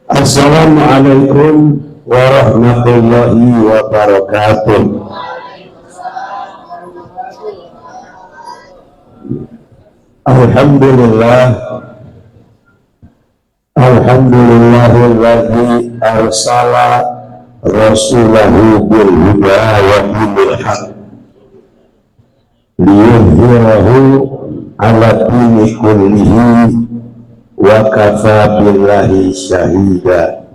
Assalamualaikum warahmatullahi wabarakatuh. Alhamdulillah, alhamdulillahilladzi arsala rasulahu bil huda wa dinil haq liyudhhirahu ala dini kullihi wa kafa billahi syahida.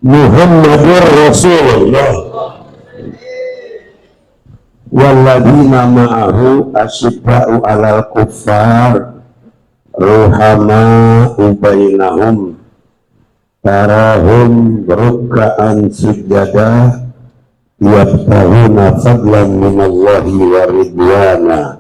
Muhammadur Rasulullah walladzina ma'ahu asyidda'u 'alal kuffar ruhama'u bainahum tarahum ruk'an sujada yabtaghuna fadlan minallahi wa ridwana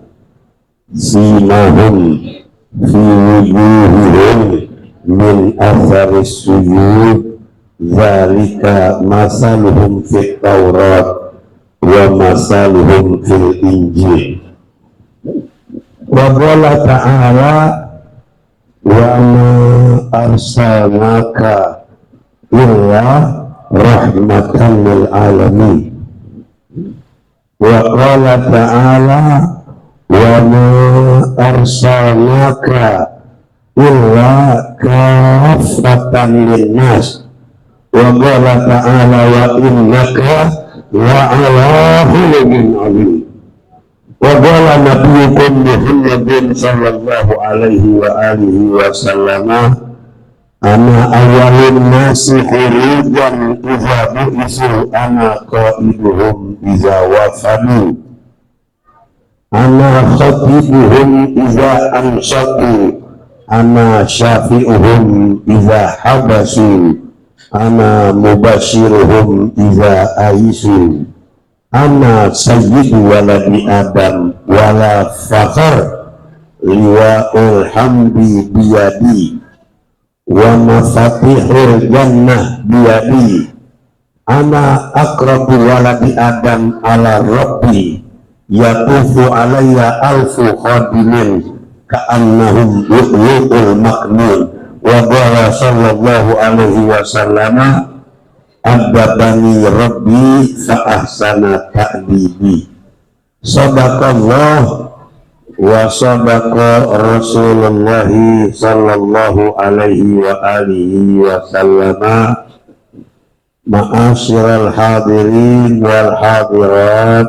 simahum fi wujuhihim min atharis sujud zalika masaluhum fit taurat wa masaluhum fil injil. Wa qala ta'ala wa ma arsalnaka illa rahmatan lil alamin. Wa qala ta'ala wa ma arsalnaka illa kaffatan linnas. Wa qala ta'ala wa innaka wa ala khuluqin azim. Wa qala nabiyyukum Muhammadin sallallahu alaihi wa alihi wa sallama ana awwalun nasi khurujan idza bu'isu ana qaiduhum idza wafadu ana khatibuhum idza amsaku ana syafi'uhum idza habasu ana mubashiruhum idza aisu ana sayyidu waladi adam wala fakhar liwa'ul hamdi biyadi wa mafatihul jannah biyadi ana akrabu waladi adam ala rabbi yatufu alayya alfu khadimin ka'annahum lu'lu'ul maknun. Wa qala sallallahu alaihi wasallam adabani rabbi fa ahsana ta'dibi. Sadaqallah wa sadaqa Rasulullah sallallahu alaihi wa alihi wasallam. Ma'asyiral hadirin wal hadirat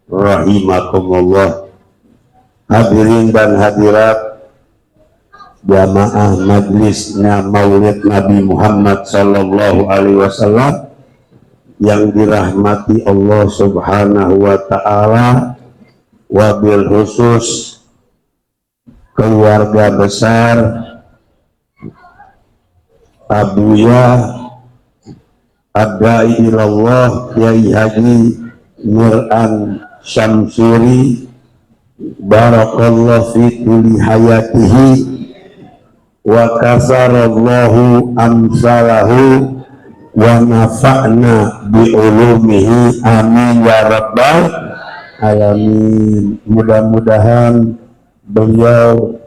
rahimakumullah. Hadirin dan hadirat jamaah majlisnya Maulid Nabi Muhammad sallallahu alaihi wasallam yang dirahmati Allah Subhanahu wa taala, wabil khusus keluarga besar Abuya Adai ilallah Kiai Haji Mir'an Syamsuri barakallahu fi kulli hayatihi wa kasarallahu amsalahu wa nafa'na bi ulumihi amin ya rabbal alamin. Mudah-mudahan beliau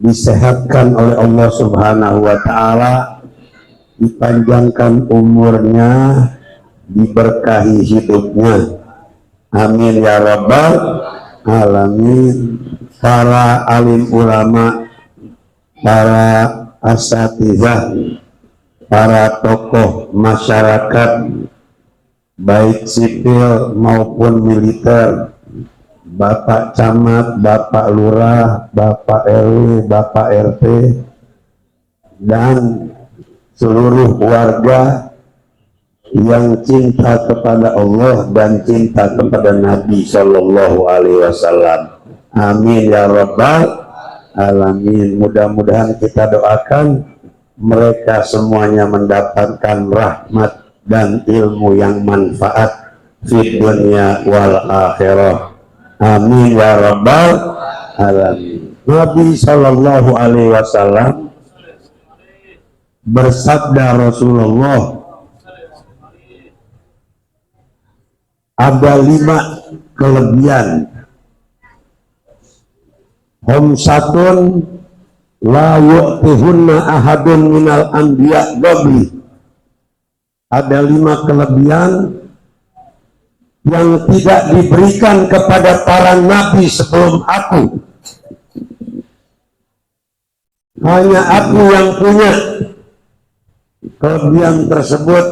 disehatkan oleh Allah Subhanahu wa taala, dipanjangkan umurnya, diberkahi hidupnya, amin ya rabbal alamin. Para alim ulama, para asatizah, para tokoh masyarakat baik sipil maupun militer, Bapak Camat, Bapak Lurah, Bapak RW, Bapak RT, dan seluruh warga yang cinta kepada Allah dan cinta kepada Nabi Sallallahu Alaihi Wasallam, amin ya rabbal alamin. Mudah-mudahan kita doakan mereka semuanya mendapatkan rahmat dan ilmu yang manfaat di dunia wal akhirah, amin ya rabbal alamin. Nabi Sallallahu Alaihi Wasallam bersabda, Rasulullah, ada 5 kelebihan. Homsatun la yu'tihunna ahadun minal anbiya qabli. Ada 5 kelebihan yang tidak diberikan kepada para nabi sebelum aku. Hanya aku yang punya. Kelebihan tersebut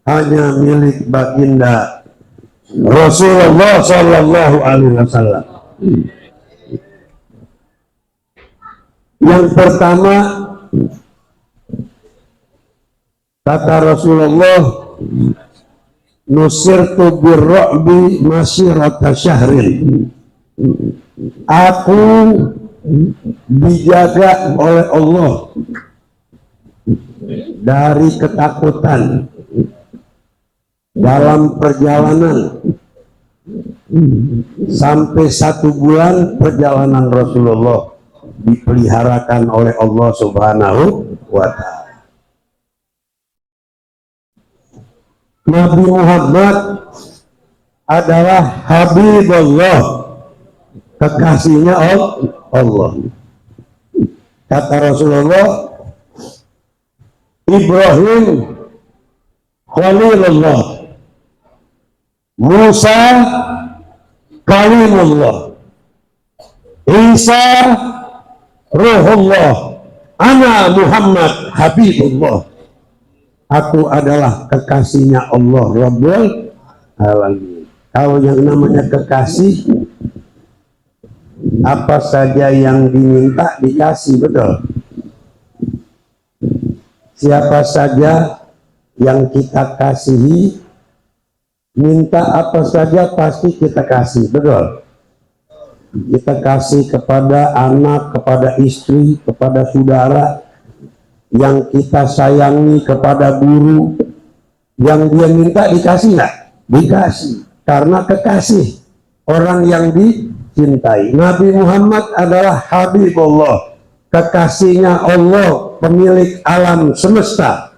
hanya milik baginda Rasulullah Sallallahu Alaihi Wasallam. Yang pertama, kata Rasulullah, nusirtu birru'bi masyirata syahrin. Aku dijaga oleh Allah dari ketakutan dalam perjalanan sampai 1 bulan perjalanan Rasulullah dipeliharakan oleh Allah Subhanahu wa Ta'ala. Nabi Muhammad adalah Habibullah, kekasihnya Allah. Kata Rasulullah, Ibrahim Khalilullah, Musa Kalimullah, Isa Ruhullah, ana Muhammad Habibullah. Aku adalah kekasihnya Allah Rabbul Alamin. Kalau yang namanya kekasih, apa saja yang diminta dikasih, betul. Siapa saja yang kita kasihi, minta apa saja pasti kita kasih, betul. Kita kasih kepada anak, kepada istri, kepada saudara, yang kita sayangi, kepada guru, yang dia minta dikasih nggak? Dikasih, karena kekasih, orang yang dicintai. Nabi Muhammad adalah Habibullah, kekasihnya Allah, pemilik alam semesta,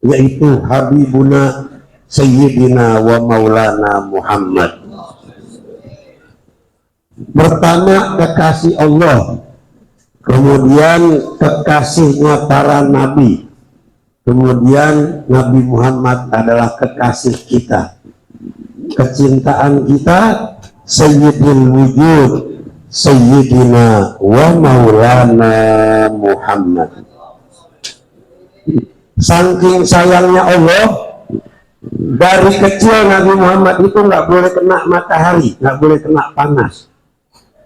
yaitu Habibuna Sayyidina wa Maulana Muhammad. Pertama, kekasih Allah, kemudian kekasihnya para nabi, kemudian Nabi Muhammad adalah kekasih kita. Kecintaan kita Sayyidul Wujud Sayyidina wa Maulana Muhammad. Saking sayangnya Allah, dari kecil Nabi Muhammad itu nggak boleh kena matahari, nggak boleh kena panas.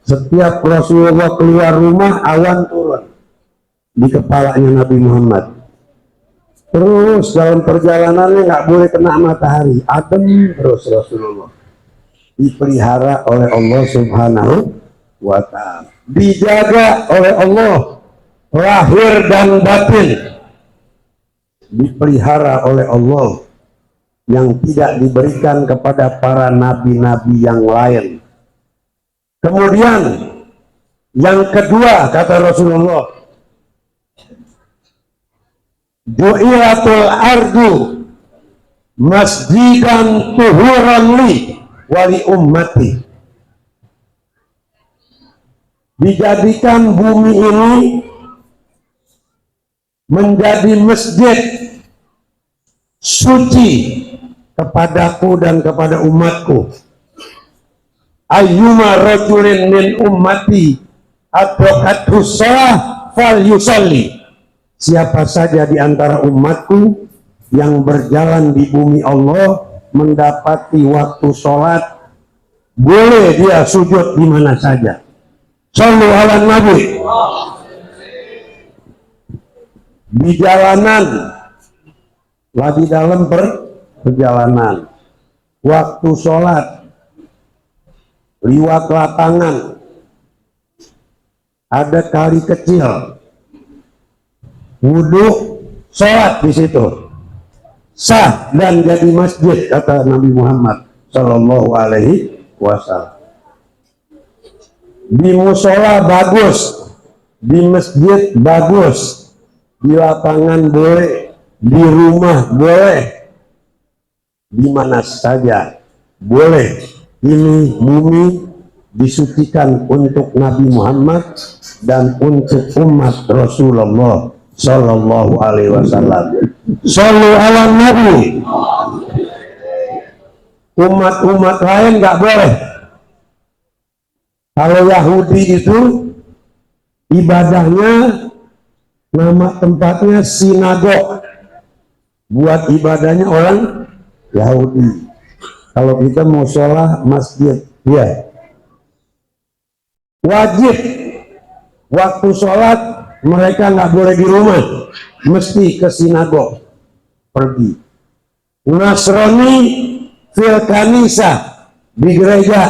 Setiap Rasulullah keluar rumah, awan turun di kepalanya Nabi Muhammad. Terus dalam perjalanannya nggak boleh kena matahari, adem terus Rasulullah. Dipelihara oleh Allah Subhanahu wa Ta'ala, dijaga oleh Allah lahir dan batin, dipelihara oleh Allah yang tidak diberikan kepada para nabi-nabi yang lain. Kemudian yang kedua, kata Rasulullah, ju'ilatul ardu masjidan tuhuran li wali ummati. Dijadikan bumi ini menjadi masjid suci kepadaku dan kepada umatku. Ayyuma rajulin min ummati adrakathu shalah fal yusalli. Siapa saja di antara umatku yang berjalan di bumi Allah mendapati waktu sholat, boleh dia sujud di mana saja. Shallu ala Nabi. Di jalanan, lagi dalam perjalanan, waktu sholat, liwat lapangan, ada kali kecil, wudhu, sholat di situ, sah dan jadi masjid, kata Nabi Muhammad Sallallahu Alaihi Wasallam. Di musola bagus, di masjid bagus, di lapangan boleh, di rumah boleh, di mana saja boleh. Ini bumi disucikan untuk Nabi Muhammad dan untuk umat Rasulullah Sallallahu Alaihi Wasallam. Sallu ala Nabi. Umat-umat lain nggak boleh. Kalau Yahudi itu ibadahnya, nama tempatnya sinagog, buat ibadahnya orang Yahudi. Kalau kita mau sholat masjid, ya wajib waktu sholat mereka nggak boleh di rumah, mesti ke sinagog pergi. Nasrani fil kanisa, di gereja.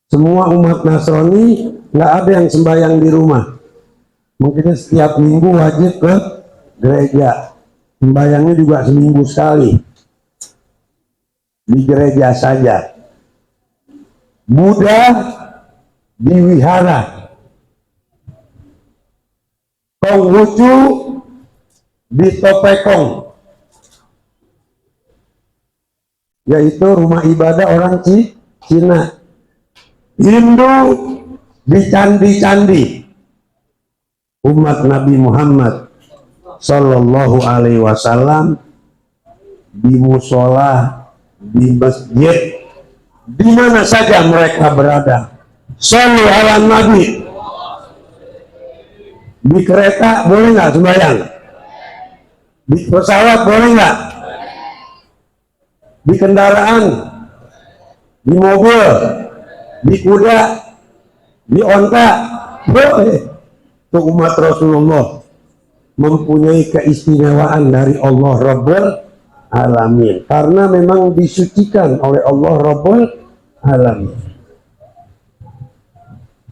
Semua umat Nasrani nggak ada yang sembahyang di rumah. Mungkin setiap minggu wajib ke gereja. Sembahyangnya juga seminggu sekali. Di gereja saja. Buddha di wihara. Konghucu di Topekong, yaitu rumah ibadah orang Cina. Hindu di candi-candi. Umat Nabi Muhammad Sallallahu Alaihi Wasallam di musola, di masjid, di mana saja mereka berada. Sallu ala Nabi. Di kereta boleh nggak sembahyang? Di pesawat boleh nggak? Di kendaraan, di mobil, di kuda, di onta, boleh. Itu umat Rasulullah mempunyai keistimewaan dari Allah Rabbul Alamin, karena memang disucikan oleh Allah Rabbul Alamin.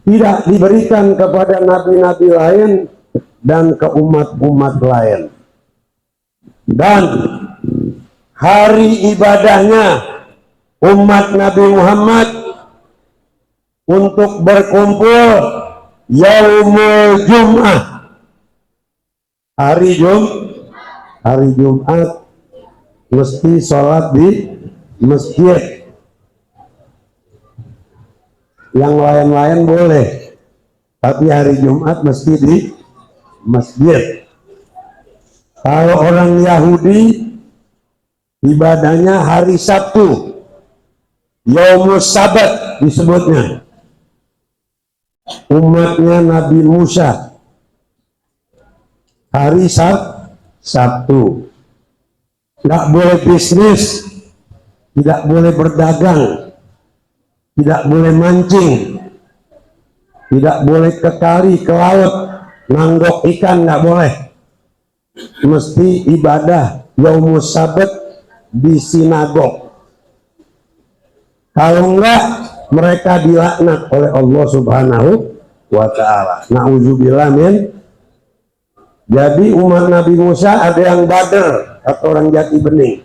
Tidak diberikan kepada nabi-nabi lain dan ke umat-umat lain. Dan hari ibadahnya umat Nabi Muhammad untuk berkumpul Yaumul Jum'ah, hari Jumat mesti sholat di masjid. Yang lain-lain boleh, tapi hari Jumat mesti di masjid. Kalau orang Yahudi ibadahnya hari Sabtu, Yaumus Sabat disebutnya. Umatnya Nabi Musa hari Sabtu. Tidak boleh bisnis, tidak boleh berdagang, tidak boleh mancing, tidak boleh ke kali, ke laut, nanggok ikan, nggak boleh. Mesti ibadah Yaumus Sabat di sinagog. Kalau enggak, mereka dilaknat oleh Allah Subhanahu wa Ta'ala. Na'udzubillah min. Jadi umat Nabi Musa ada yang bader atau orang jati bening,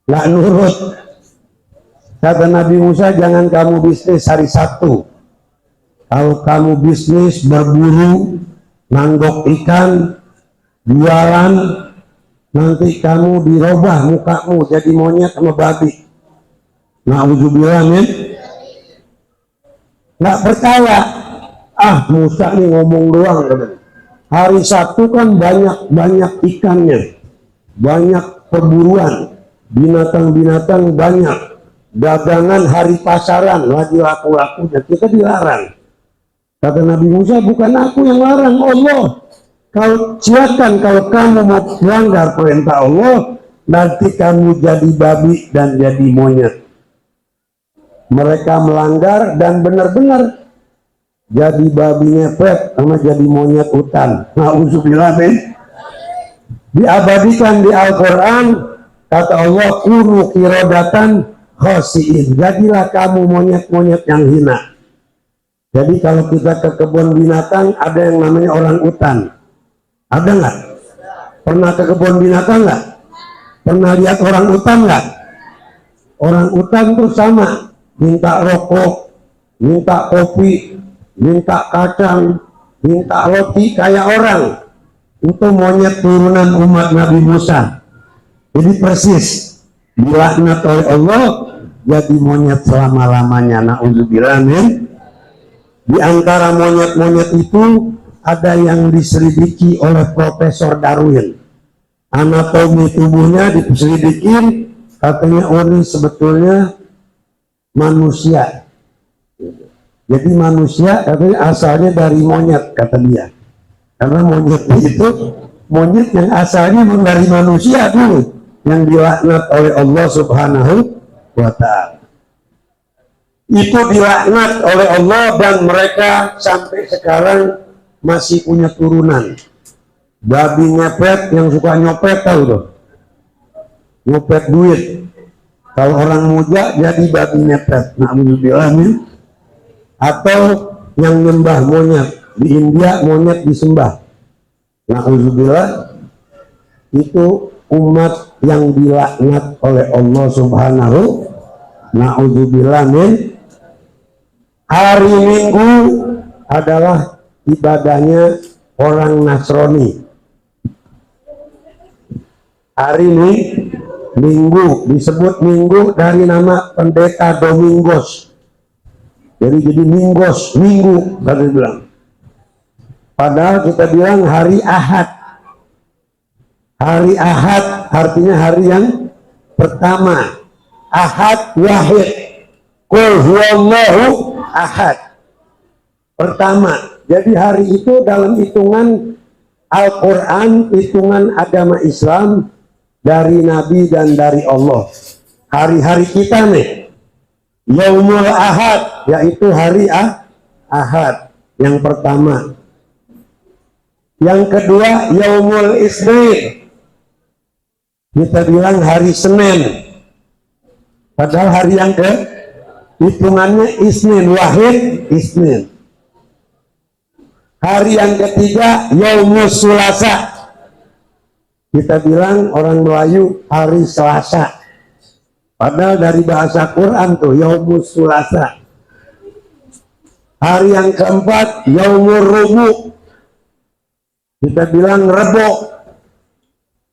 nggak nurut. Kata Nabi Musa, jangan kamu bisnis hari Sabtu. Kalau kamu bisnis berburu, nanggok ikan, jualan, nanti kamu dirubah mukamu jadi monyet sama babi. Na'udzubillah min. Nggak percaya. Musa nih ngomong doang. Hari Sabtu kan banyak ikannya, banyak perburuan, binatang-binatang banyak, dagangan hari pasaran lagi laku-lakunya, kita dilarang. Kata Nabi Musa, bukan aku yang larang, Allah. Kalau silakan, kalau kamu mau melanggar perintah Allah, nanti kamu jadi babi dan jadi monyet. Mereka melanggar dan benar-benar jadi babi ngepet sama jadi monyet hutan. Na'udzubillah min. Diabadikan di Al-Quran, kata Allah, kunu kirodatan khasiin. Jadilah kamu monyet-monyet yang hina. Jadi kalau kita ke kebun binatang, ada yang namanya orang hutan. Ada nggak? Pernah ke kebun binatang nggak? Pernah lihat orang hutan nggak? Orang hutan tuh sama, minta rokok, minta kopi, minta kacang, minta roti kayak orang. Itu monyet turunan umat Nabi Musa. Jadi persis dilaknat oleh Allah jadi monyet selama-lamanya. Na'udzubillah min. Di antara monyet-monyet itu ada yang diselidiki oleh Profesor Darwin. Anatomi tubuhnya diselidikin, katanya ini sebetulnya manusia. Jadi manusia katanya asalnya dari monyet, kata dia. Karena monyet itu monyet yang asalnya dari manusia dulu, yang dilaknat oleh Allah Subhanahu wa Ta'ala. Itu dilaknat oleh Allah dan mereka sampai sekarang masih punya turunan. Babi ngepet yang suka nyopet, tahu tuh, nyopet duit. Kalau orang muja jadi babi ngepet. Na'udzubillah min. Atau yang nyembah monyet. Di India monyet disembah. Na'udzubillah. Itu umat yang dilaknat oleh Allah Subhanahu. Na'udzubillah min. Hari Minggu adalah ibadahnya orang Nasrani. Hari ini Minggu disebut Minggu dari nama pendeta Domingos. Jadi Mingos, Minggu tadi bilang. Padahal kita bilang hari Ahad. Hari Ahad artinya hari yang pertama. Ahad wahid. Qul huwallahu ahad. Pertama. Jadi hari itu dalam hitungan Al-Quran, hitungan agama Islam, dari Nabi dan dari Allah. Hari-hari kita nih, Yaumul Ahad, yaitu hari Ahad yang pertama. Yang kedua Yaumul Isnin, kita bilang hari Senin. Padahal hari yang hitungannya Isnin, wahid Isnin. Hari yang ketiga Yaumul Sulasa, kita bilang orang Melayu hari Selasa. Padahal dari bahasa Quran tuh Yaumul Sulasa. Hari yang keempat Yaumul Rubu, kita bilang Rebo.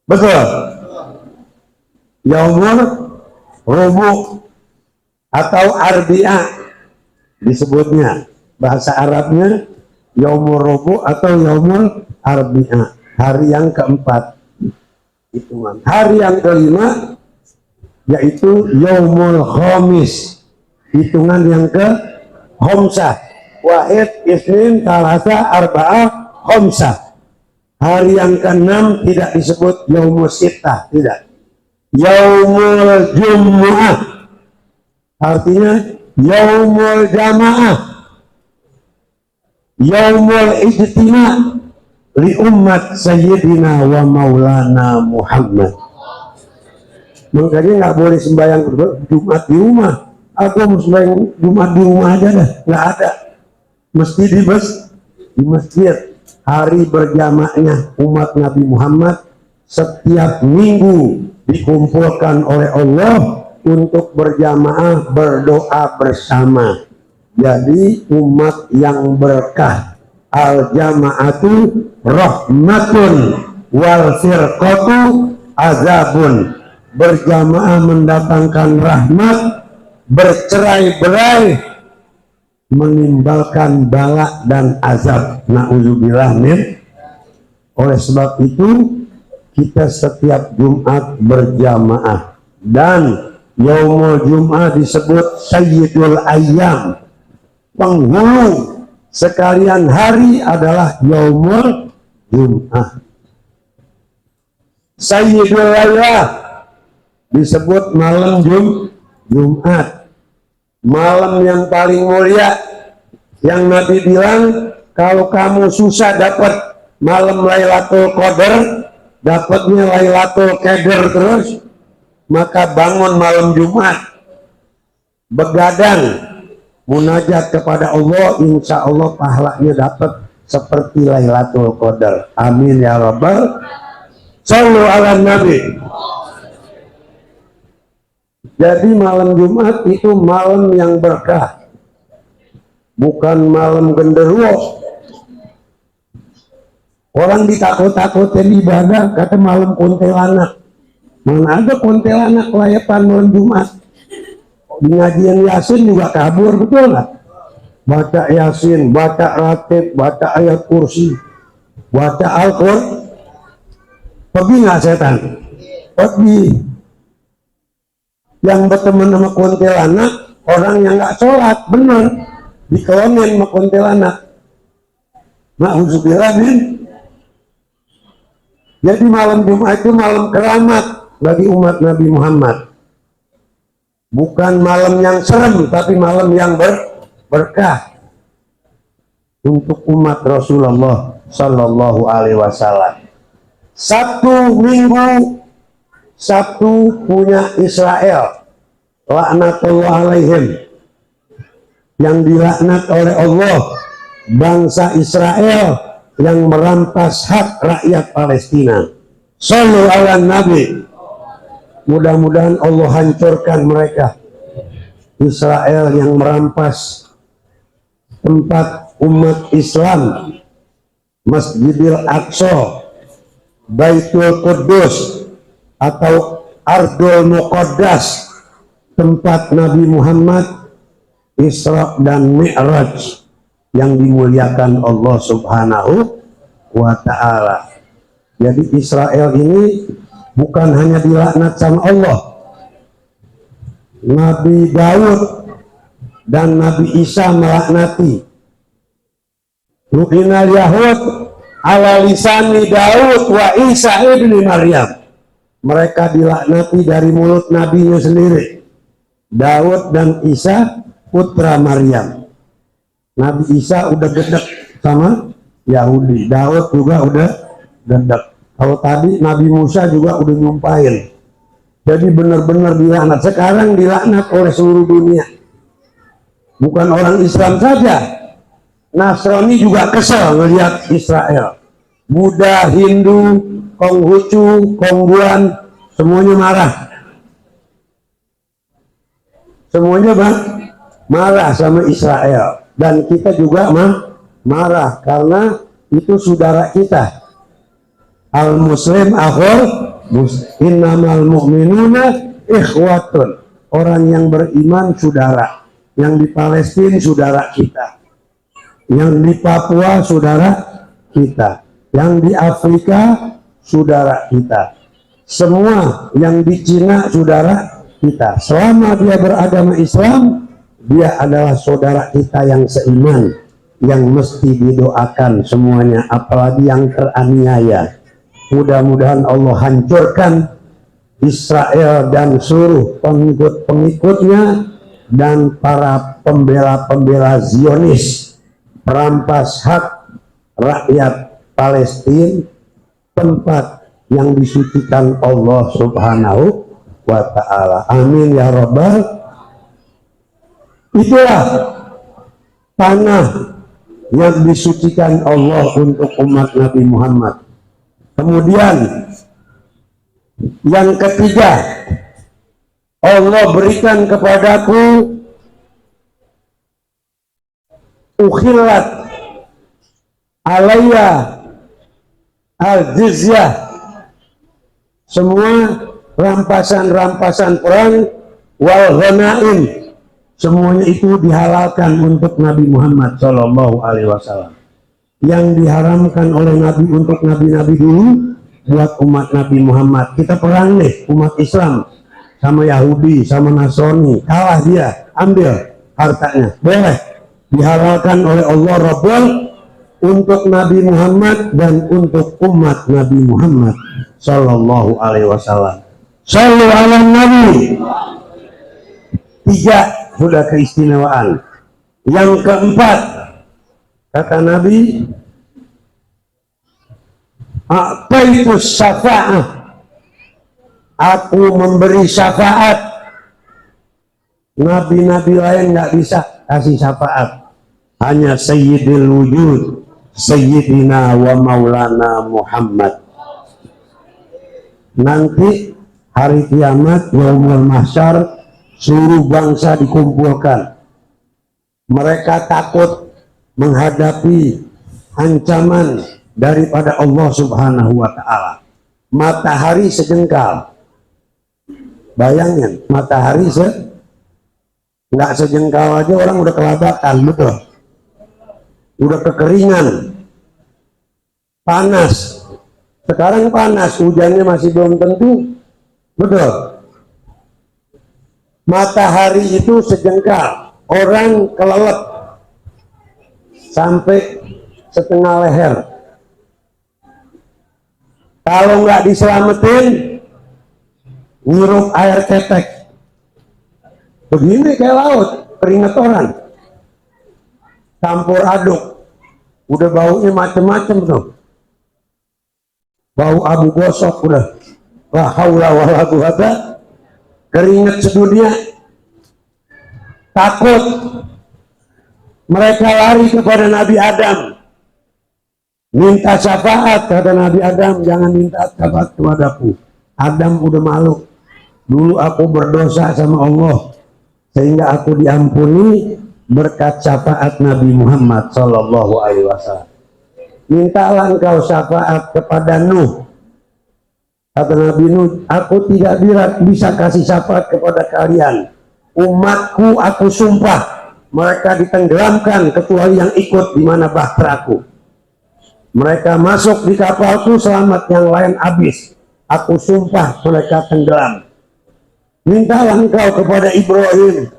Betul? Yaumul Rubu atau Arbi'a disebutnya. Bahasa Arabnya Yaumul Rubu atau Yaumul Arbi'a. Hari yang keempat. Hitungan. Hari yang kelima yaitu Yaumul Khamis, hitungan yang ke Khamsah, wahid, isnin, thalatha, arba'ah, khamsah. Hari yang keenam tidak disebut Yaumul Sittah, tidak. Yaumul Jumu'ah, artinya Yaumul Jamaah, Yaumul Ijtima' li umat Sayyidina wa Maulana Muhammad. Makanya nggak boleh sembahyang Jumat di rumah. Aku mau sembahyang Jumat di rumah aja dah, nggak ada. Mesti di masjid. Hari berjamaahnya umat Nabi Muhammad setiap minggu dikumpulkan oleh Allah untuk berjamaah berdoa bersama. Jadi umat yang berkah. Al-jama'atu rahmatun wal firqatu azabun. Berjamaah mendatangkan rahmat, bercerai-berai menimbulkan bala dan azab. Na'udzubillah min. Oleh sebab itu kita setiap Jumat berjamaah, dan Yaumul Jum'ah disebut Sayyidul Ayyam, penghulu sekalian hari adalah Yaumul Jum'ah. Sayyidul Laylah disebut malam Jumat, malam yang paling mulia, yang Nabi bilang kalau kamu susah dapat malam Lailatul Qadar, dapatnya Lailatul Qadar terus, maka bangun malam Jumat, begadang, munajat kepada Allah, insya Allah pahalanya dapat seperti Lailatul Qadar. Amin ya Rabbal. Sallu ala Nabi. Jadi malam Jumat itu malam yang berkah, bukan malam genderuwo. Orang ditakut-takutin ibadah, kata malam kuntilanak. Mana ada kuntilanak layapan malam Jumat? Di ngajian Yasin juga kabur, betul nggak? Baca Yasin, baca Ratib, baca ayat kursi, baca Al-Qur'an. Pergi nggak setan? Pergi. Yang berteman sama kuntilanak, orang yang nggak sholat, bener dikolonin sama kuntilanak. Na'udzubillah min. Jadi malam Jumat itu malam keramat bagi umat Nabi Muhammad. Bukan malam yang serem, tapi malam yang berkah untuk umat Rasulullah Sallallahu Alaihi Wasallam. Sabtu Minggu, Sabtu punya Israel, laknatullah alaihim, yang dilaknat oleh Allah, bangsa Israel yang merampas hak rakyat Palestina. Shallu ala Nabi. Mudah-mudahan Allah hancurkan mereka. Israel yang merampas tempat umat Islam, Masjidil Aqsa, Baitul Quddus atau Ardul Muqaddas, tempat Nabi Muhammad Isra dan Mi'raj, yang dimuliakan Allah Subhanahu wa ta'ala. Jadi Israel ini bukan hanya dilaknat sama Allah, Nabi Daud dan Nabi Isa melaknati. Lu'inal Yahud ala lisani Daud wa Isa ibni Maryam. Mereka dilaknati dari mulut nabinya sendiri, Daud dan Isa putra Maryam. Nabi Isa udah gedek sama Yahudi, Daud juga udah gedek. Kalau tadi Nabi Musa juga udah nyumpahin. Jadi benar-benar dilaknat. Sekarang dilaknat oleh seluruh dunia. Bukan orang Islam saja, Nasrani juga kesel melihat Israel. Buddha, Hindu, Konghucu, Kongguan, semuanya marah. Semuanya marah sama Israel. Dan kita juga marah karena itu saudara kita. Al-Muslim akhul innamal mu'minuna ikhwatun. Orang yang beriman saudara. Yang di Palestina saudara kita. Yang di Papua saudara kita. Yang di Afrika saudara kita. Semua yang di Cina saudara kita. Selama dia beragama Islam, dia adalah saudara kita yang seiman, yang mesti didoakan semuanya, apalagi yang teraniaya. Mudah-mudahan Allah hancurkan Israel dan seluruh pengikut-pengikutnya dan para pembela-pembela Zionis, perampas hak rakyat Palestina, tempat yang disucikan Allah Subhanahu wa ta'ala. Amin ya Rabbal. Itulah tanah yang disucikan Allah untuk umat Nabi Muhammad. Kemudian yang ketiga, Allah berikan kepadaku ukhillat alayya al-jizyah, semua rampasan-rampasan perang wal ghanaim, semuanya itu dihalalkan untuk Nabi Muhammad Shallallahu Alaihi Wasallam. Yang diharamkan oleh Nabi untuk nabi-nabi dulu, buat umat Nabi Muhammad. Kita perang nih, umat Islam sama Yahudi, sama Nasrani, kalah dia, ambil hartanya, boleh. Dihalalkan oleh Allah Rabbul untuk Nabi Muhammad dan untuk umat Nabi Muhammad Shallallahu Alaihi Wasallam. Shallu ala Nabi. 3 sudah keistimewaan. Yang keempat, kata Nabi, apa itu syafaat? Aku memberi syafaat. Nabi-nabi lain nggak bisa kasih syafaat. Hanya Sayyidil Wujud, Sayyidina wa Maulana Muhammad. Nanti hari kiamat, yaumul mahsyar, seluruh bangsa dikumpulkan. Mereka takut menghadapi ancaman daripada Allah Subhanahu wa ta'ala. Matahari sejengkal. Bayangin, matahari Nggak sejengkal aja orang udah kelabakan, betul. Udah kekeringan, panas. Sekarang panas, hujannya masih belum tentu, betul. Matahari itu sejengkal, orang kelelep sampai setengah leher. Kalau nggak diselamatin, ngirup air tetek. Begini kayak laut, keringet orang. Campur aduk, udah baunya macem-macem tuh. Bau abu gosok udah. La haula wala quwata. Keringet sedunia. Takut. Mereka lari kepada Nabi Adam. Minta syafaat, kata Nabi Adam, jangan minta syafaat kepadaku. Adam udah malu. Dulu aku berdosa sama Allah, sehingga aku diampuni berkat syafaat Nabi Muhammad Sallallahu Alaihi Wasallam. Mintalah engkau syafaat kepada Nuh. Kata Nabi Nuh, aku tidak bisa kasih syafaat kepada kalian. Umatku aku sumpah, mereka ditenggelamkan kecuali yang ikut di mana bahteraku. Mereka masuk di kapalku selamat, yang lain habis. Aku sumpah mereka tenggelam. Mintalah engkau kepada Ibrahim.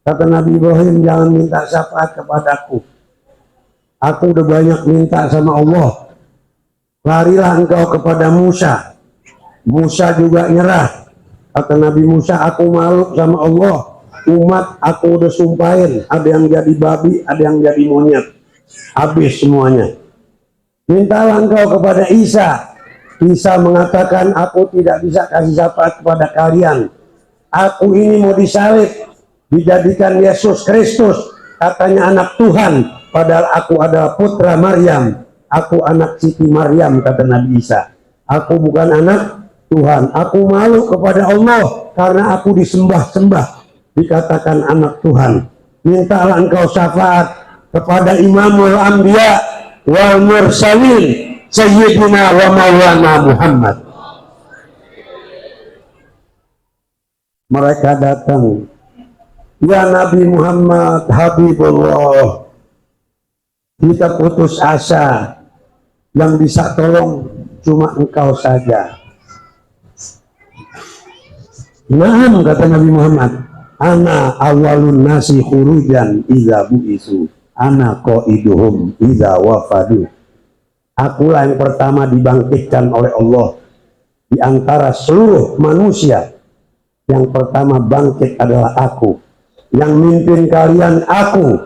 Kata Nabi Ibrahim, jangan minta syafaat kepadaku. Aku udah banyak minta sama Allah. Larilah engkau kepada Musa. Musa juga nyerah. Kata Nabi Musa, aku malu sama Allah. Umat aku udah sumpahin. Ada yang jadi babi, ada yang jadi monyet. Habis semuanya. Mintalah engkau kepada Isa. Isa mengatakan, aku tidak bisa kasih syafaat kepada kalian. Aku ini mau disalib, dijadikan Yesus Kristus. Katanya anak Tuhan. Padahal aku adalah putra Maryam. Aku anak Siti Maryam, kata Nabi Isa. Aku bukan anak Tuhan. Aku malu kepada Allah karena aku disembah-sembah. Dikatakan anak Tuhan. Mintalah engkau syafaat kepada Imamul Anbiya wal Mursalin, Sayyidina wa Maulana Muhammad. Mereka datang. Ya Nabi Muhammad, Habibullah, kita putus asa, yang bisa tolong cuma engkau saja. Naam, kata Nabi Muhammad, ana awalun nasi khurujan iza bu'isu, ana qaiduhum iza wafadu. Akulah yang pertama dibangkitkan oleh Allah di antara seluruh manusia. Yang pertama bangkit adalah aku, yang mimpin kalian aku,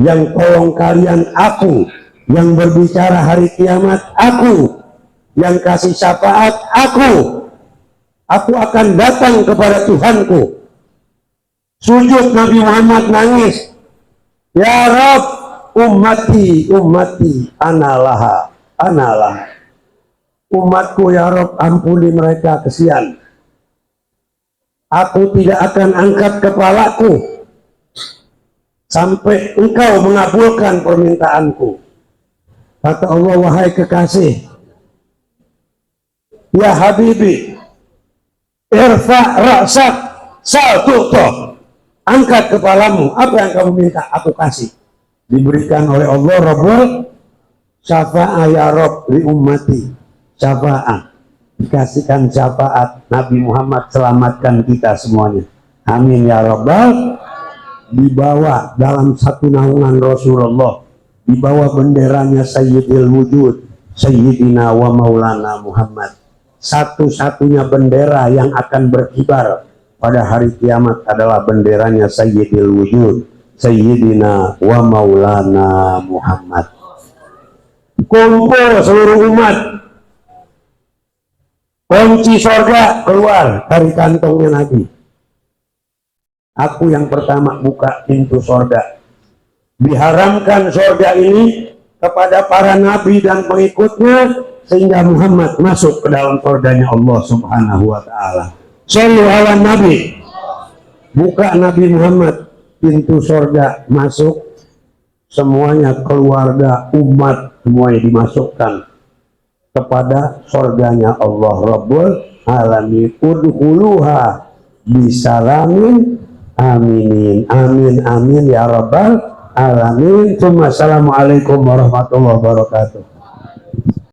yang tolong kalian aku, yang berbicara hari kiamat aku, yang kasih syafaat aku. Aku akan datang kepada Tuhanku. Sujud Nabi Muhammad nangis. Ya Rabb, ummati, ummati, analaha, analah. Umatku ya Rabb, ampuni mereka, kesian. Aku tidak akan angkat kepalaku sampai engkau mengabulkan permintaanku. Kata Allah, wahai kekasih, ya Habibi, irfa ra'sak sa'tu'toh, angkat kepalamu, apa yang kamu minta aku kasih. Diberikan oleh Allah Rabbul syafa'a ya Rabb li ummati, syafa'a, dikasihkan syafaat. Nabi Muhammad selamatkan kita semuanya, amin ya Rabbal. Dibawa dalam satu naungan Rasulullah, dibawa benderanya Sayyidil Wujud, Sayyidina wa Maulana Muhammad. Satu-satunya bendera yang akan berkibar pada hari kiamat adalah benderanya Sayyidil Wujud, Sayyidina wa Maulana Muhammad. Kumpul seluruh umat, kunci surga keluar dari kantongnya Nabi. Aku yang pertama buka pintu surga. Diharamkan surga ini kepada para nabi dan pengikutnya, sehingga Muhammad masuk ke dalam surganya Allah Subhanahu wa ta'ala. Shallu ala Nabi. Buka Nabi Muhammad pintu surga, masuk semuanya, keluarga, umat, semuanya dimasukkan kepada surganya Allah Rabbul Alamin. Udkhuluha bisalamin Aminin, amin, amin ya rabbal alamin. Assalamualaikum warahmatullahi wabarakatuh.